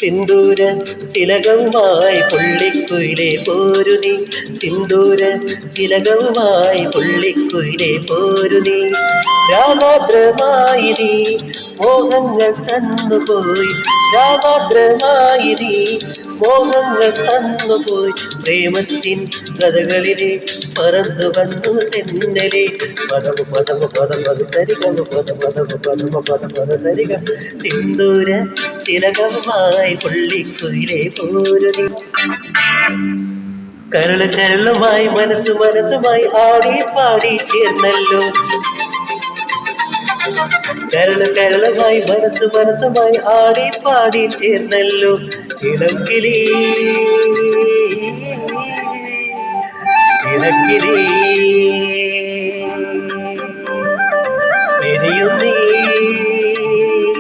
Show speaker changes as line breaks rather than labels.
സിന്ദൂര തിലകവുമായി പുള്ളിക്കുയിലെ പോരു നീ, സിന്ദൂര തിലകവുമായി പുള്ളിക്കുയിലെ പോരു നീ. രാമാദ്രമായി നീ മോഹങ്ങൾ തന്നുപോയി, രാമാദ്രമായി നീ മോഹങ്ങൾ തന്നുപോയി. പ്രേമത്തിൻ കഥകളിലെ പറന്നു വന്നു തെന്നലെ. പദമു പദമു പദമു സരിഗമു പദമു പദമു പദമു സരിഗ. സിന്ദൂര തിലകവുമായി പുള്ളിക്കുയിലെ പോരുതി. കരള് കരളുമായി മനസ്സു മനസ്സുമായി ആടി പാടി ചേർന്നല്ലോ. കരള് കരളുമായി മനസ്സു മനസ്സുമായി ആടി പാടി ചേർന്നല്ലോ. ഇളക്കിലി ഇളക്കിലി എരിയുന്ന